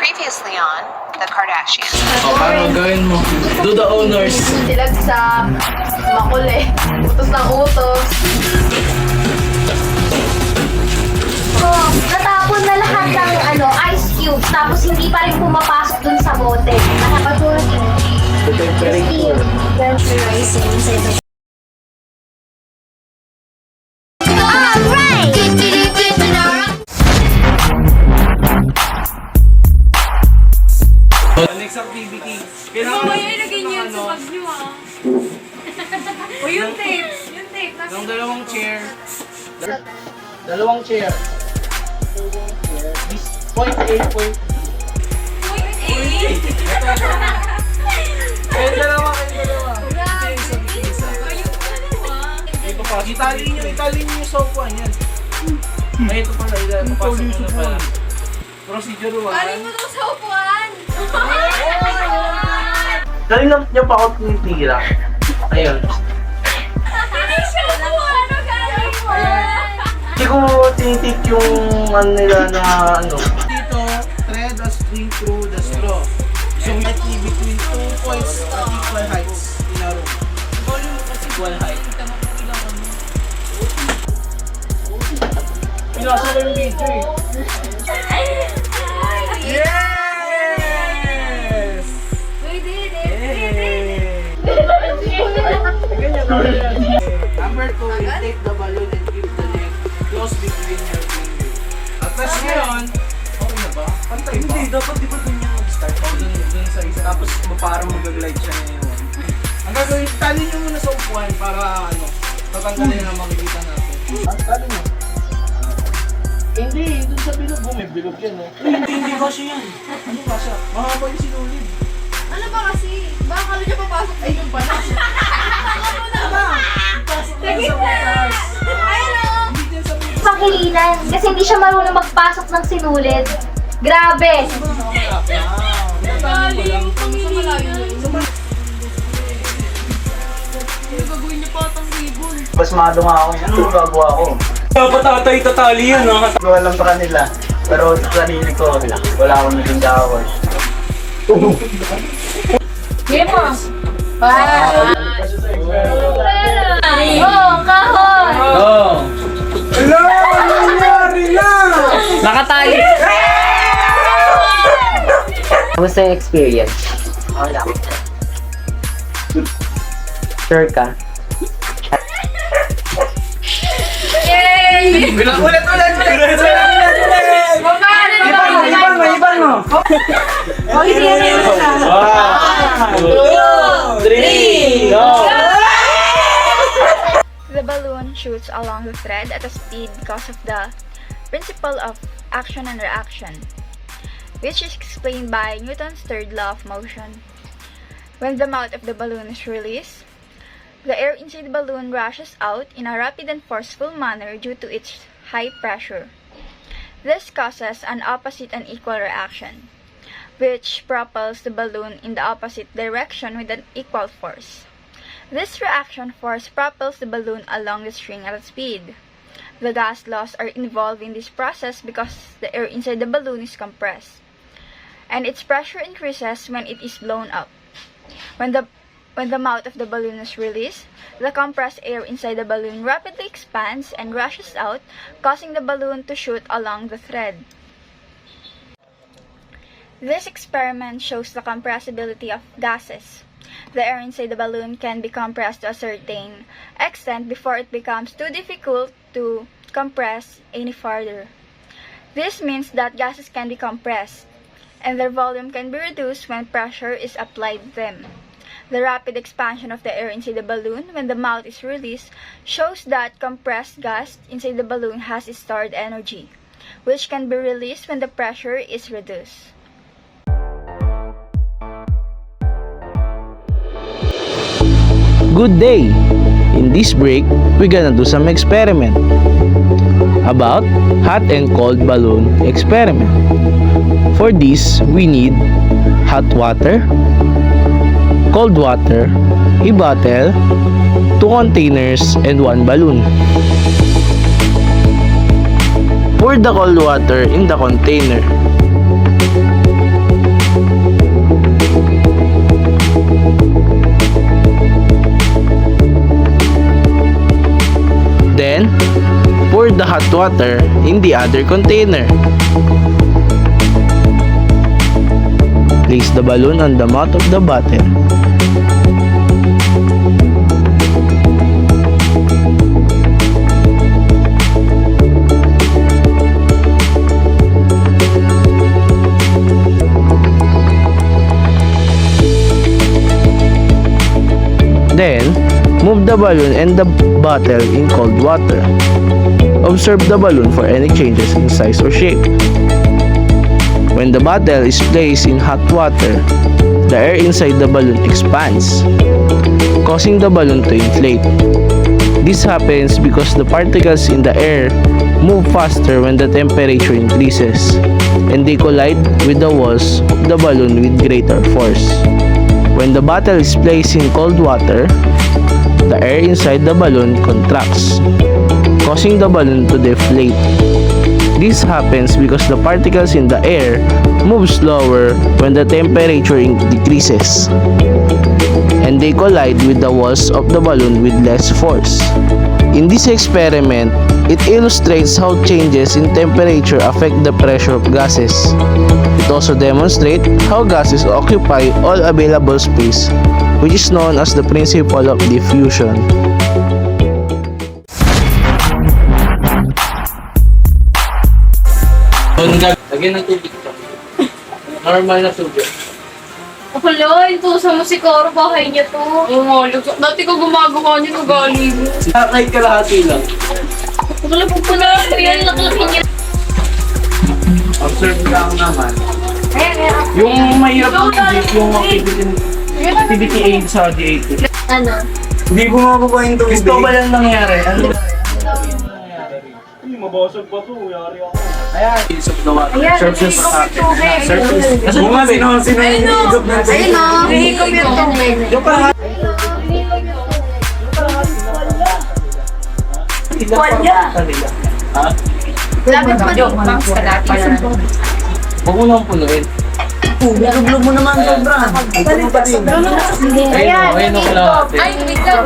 Previously on The Kardashians. O, paano gawin mo? Do the honors. Silagsak, makuli, utos ng utos. Oh, natapon na lahat ng ice cubes tapos hindi pa rin pumapasok dun sa bote. Nakapatulog yun. Steam. Vaporizing inside the... Alright! Next activity. Kailangan Mamaya ilagay niyo yun sa bag niyo O yung tape. Yung tape. ng dalawang chair. Dalawang chair. This point A, point. Kayong dalawa. Itali niyo yung software yan. Ay, ito pala. Papasok mo na pala. Procedure 1. Galing mo daw sa upuan. Dali lang niya pa ako tinitira. Ayun. Hindi siya upuan. Ano galing mo? Hindi ko tinitik yung nila na Dito, thread a string through the straw. So we have between 2 points at equal heights in a row. Equal height. Pinasa ko yung video eh. Yes! We did it. Number 2, you take the balloon and keep the neck close between your fingers. At tas ngayon, okay na ba? Pantay ba? Hindi, dapat di ba dun yung mag-start? Dun sa isa. Tapos parang mag-glide siya ngayon. Ang gagawin, tali nyo muna sa upuan para tatanggalin na makikita natin. Ang tali nyo? Hindi, dun sa bilog. May bilog yan Hindi kasi yan. Ano ba siya? Mahaba yung sinulid. Ano ba kasi? Baka kalo niya papasok sa inyong balas. Pakilinan kasi hindi siya marunong magpasok ng sinulid. Grabe! Galing. Sa malayo niya. Gagawin niya pa atang ribbon. Mas madunga ako yan. Ano gagawa ko? Dapat tatay tatali yan Gawa lang sa kanila. Pero sa sarili ko, wala akong naging gawin. Game mo! Oh, kahon! Oh! Hello! Nangyari na! Nakatali! Kamusta yung experience? Wala. Sure ka? Yay! Ulit! Iban mo! Oh, hindi yan. 1, 2, 3, go! The balloon shoots along the thread at a speed because of the principle of action and reaction, which is explained by Newton's third law of motion. When the mouth of the balloon is released, the air inside the balloon rushes out in a rapid and forceful manner due to its high pressure. This causes an opposite and equal reaction, which propels the balloon in the opposite direction with an equal force. This reaction force propels the balloon along the string at a speed. The gas laws are involved in this process because the air inside the balloon is compressed, and its pressure increases when it is blown up. When the mouth of the balloon is released, the compressed air inside the balloon rapidly expands and rushes out, causing the balloon to shoot along the thread. This experiment shows the compressibility of gases. The air inside the balloon can be compressed to a certain extent before it becomes too difficult to compress any further. This means that gases can be compressed, and their volume can be reduced when pressure is applied to them. The rapid expansion of the air inside the balloon when the mouth is released shows that compressed gas inside the balloon has stored energy, which can be released when the pressure is reduced. Good day! In this break, we're gonna do some experiment about hot and cold balloon experiment. For this, we need hot water, cold water, a bottle, 2 containers, and 1 balloon. Pour the cold water in the container. Then, pour the hot water in the other container. Place the balloon on the mouth of the bottle. Then, move the balloon and the bottle in cold water. Observe the balloon for any changes in size or shape. When the bottle is placed in hot water, the air inside the balloon expands, causing the balloon to inflate. This happens because the particles in the air move faster when the temperature increases, and they collide with the walls of the balloon with greater force. When the bottle is placed in cold water, the air inside the balloon contracts, causing the balloon to deflate. This happens because the particles in the air move slower when the temperature decreases, and they collide with the walls of the balloon with less force. In this experiment, it illustrates how changes in temperature affect the pressure of gases. It also demonstrates how gases occupy all available space, which is known as the principle of diffusion. Lagyan ng tubig ito. Normal na tubig. Hello, intusan mo si Coro, bahay niya to. Oo nga, dati ko gumagawa niya ng galing. Kahit kalahati lang. Pagkalapag ko na, yan, nakalaki niya. Observe lang naman. Yung mahirap ang tubig, yung activity aid sa DA2. Ano? Hindi bumababa yung tubig. Gusto ba lang nangyari? Ano? Ayan, use of the water. Surface of water. Surface. Kasi mga sino yung higop ng tubig? Ayun o, hihigop yung tubig. Yung parang... Walya! Ha? Lapit mo yung bangs ka dati. Huwag mo nang punuin. Bilog mo naman sobra. Ayun o kalahati. Ay, bigla.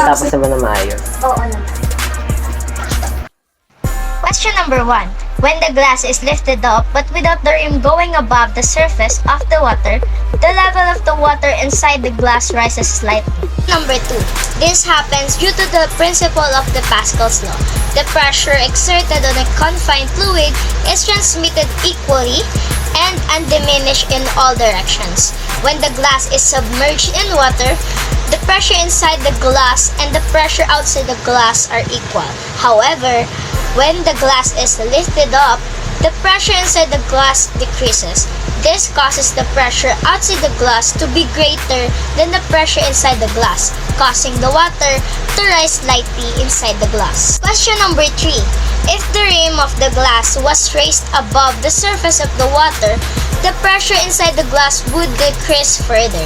Tapos naman na maayos. Question number 1. When the glass is lifted up but without the rim going above the surface of the water, the level of the water inside the glass rises slightly. Number 2. This happens due to the principle of the Pascal's law. The pressure exerted on a confined fluid is transmitted equally and undiminished in all directions. When the glass is submerged in water, the pressure inside the glass and the pressure outside the glass are equal. However, when the glass is lifted up, the pressure inside the glass decreases. This causes the pressure outside the glass to be greater than the pressure inside the glass, causing the water to rise slightly inside the glass. Question number 3. If the rim of the glass was raised above the surface of the water, the pressure inside the glass would decrease further,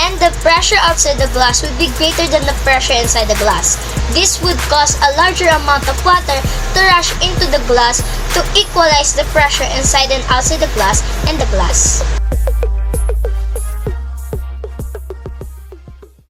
and the pressure outside the glass would be greater than the pressure inside the glass. This would cause a larger amount of water to rush into the glass to equalize the pressure inside and outside the glass and the glass.